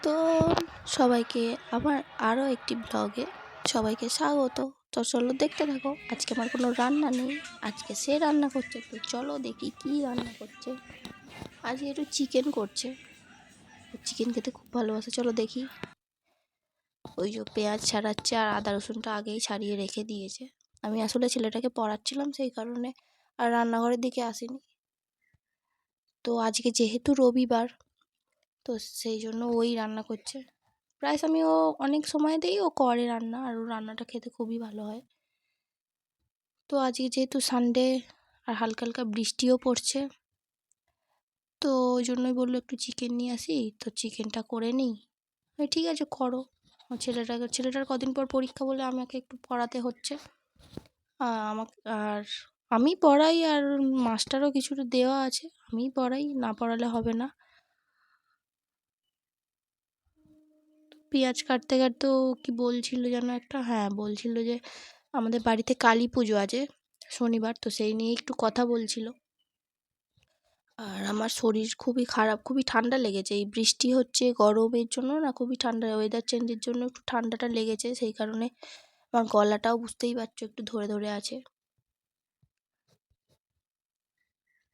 তো সবাইকে আমার আরও একটি ব্লগে সবাইকে স্বাগত। তো চলো দেখতে থাকো। আজকে আমার কোনো রান্না নেই, আজকে সে রান্না করছে। তো চলো দেখি কি রান্না করছে। আজকে একটু চিকেন করছে, চিকেন খেতে খুব ভালোবাসে। চলো দেখি। ওই যে পেঁয়াজ ছাড়াচ্ছে আর আদা রসুনটা আগেই ছাড়িয়ে রেখে দিয়েছে। আমি আসলে ছেলেটাকে পড়াচ্ছিলাম, সেই কারণে আর রান্নাঘরের দিকে আসিনি। তো আজকে যেহেতু রবিবার, তো সেই জন্য ওই রান্না করছে। প্রায় আমি অনেক সময়তেই ও করে রান্না, আর ওর রান্নাটা খেতে খুবই ভালো হয়। তো আজকে যেহেতু সানডে আর হালকা হালকা বৃষ্টিও পড়ছে, তো ওই জন্যই বললো একটু চিকেন নিয়ে আসি, তো চিকেনটা করে নিই। ঠিক আছে করো। ছেলেটার কদিন পর পরীক্ষা বলে আমাকে একটু পড়াতে হচ্ছে। আমাকে আর আমি পড়াই, আর মাস্টারও কিছুটা দেওয়া আছে, আমি পড়াই, না পড়ালে হবে না। পেঁয়াজ কাটতে কাটতেও কি বলছিল যেন একটা, হ্যাঁ বলছিল যে আমাদের বাড়িতে কালী পুজো আছে শনিবার, তো সেই নিয়ে একটু কথা বলছিল। আর আমার শরীর খুবই খারাপ, খুবই ঠান্ডা লেগেছে। এই বৃষ্টি হচ্ছে, গরমের জন্য না, খুবই ঠান্ডা, ওয়েদার চেঞ্জের জন্য একটু ঠান্ডাটা লেগেছে, সেই কারণে আমার গলাটাও বুঝতেই পারছো একটু ধরে ধরে আছে।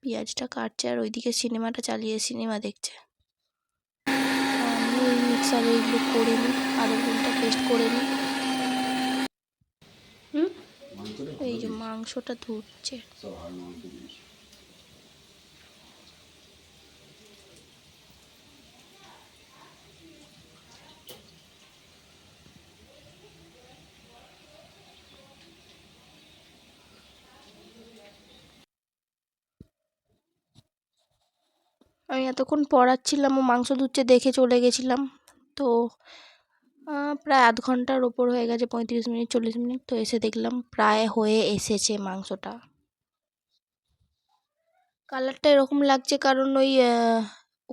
পেঁয়াজটা কাটছে আর ওইদিকে সিনেমাটা চালিয়ে সিনেমা দেখছে। আমি ওই মিক্সারে এইগুলো করে নিই, আলু ডিমটা পেস্ট করে নিই। এই যে মাংসটা ধুচ্ছে। আমি এতক্ষণ পড়াচ্ছিলাম, ও মাংস ধুচ্ছে দেখে চলে গেছিলাম। তো প্রায় আধ ঘন্টার ওপর হয়ে গেছে, 35 মিনিট 40 মিনিট। তো এসে দেখলাম প্রায় হয়ে এসেছে মাংসটা। কালারটা এরকম লাগছে কারণ ওই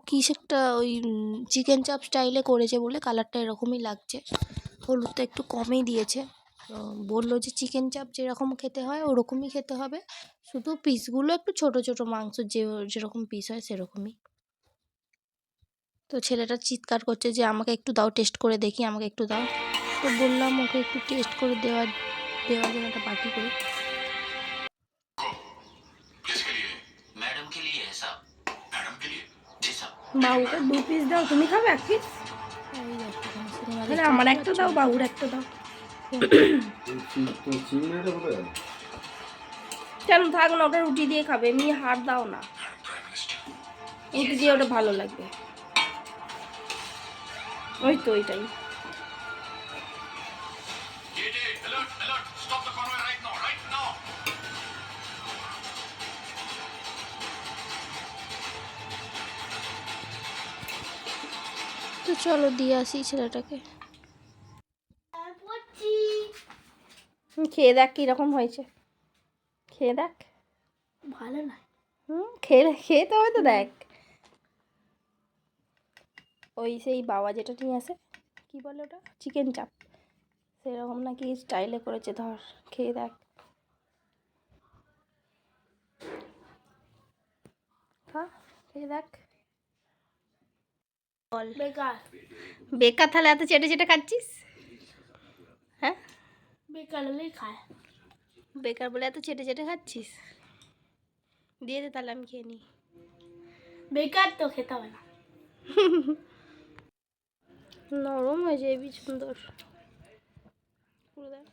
কিস একটা ওই চিকেন চাপ স্টাইলে করেছে বলে কালারটা এরকমই লাগছে। হলুদটা একটু কমই দিয়েছে। বললো যে চিকেন চাপ যেরকম খেতে হয় ওরকমই খেতে হবে, শুধু পিসগুলো একটু ছোট ছোট, মাংস যেরকম পিস হয় সেরকমই। তো ছেলেটা চিৎকার করছে যে আমাকে একটু দাও, টেস্ট করে দেখি, আমাকে একটু দাও। তো বললাম ওকে একটু টেস্ট করে দেওয়ার জন্য একটা বাটি করে। বাবুকে 2 পিস দাও, তুমি খাবে 1 পিস? তাহলে আমার একটা দাও, বাবুর একটা দাও। কেন থাক না, ওটা রুটি দিয়ে খাবে, এমনি হাড় দাও না, রুটি দিয়ে ওটা ভালো লাগবে। ওই তো ওইটাই। তো চলো দিয়ে আসি ছেলেটাকে। খেয়ে দেখ কিরকম হয়েছে, খেয়ে দেখ। ভালো না? খেতে হবে তো, দেখ। ওই সেই বাবা যেটা নিয়ে আসে, কি বলে ওটা, চিকেন চাপ, সেরকম নাকি স্টাইলে করেছে, ধর খেয়ে দেখ। খেয়ে দেখ। বল বেকার। বেকার? তাহলে এত চেটে চেটে খাচ্ছিস? হ্যাঁ, বেকার হলেই খায়। বেকার বলে এত চেটে চেটে খাচ্ছিস? দিয়ে দে তাহলে, আমি খেয়ে নিই। বেকার তো খেতে হবে না। নরম হয়েছে, হেবি সুন্দর। পুরো দেখ।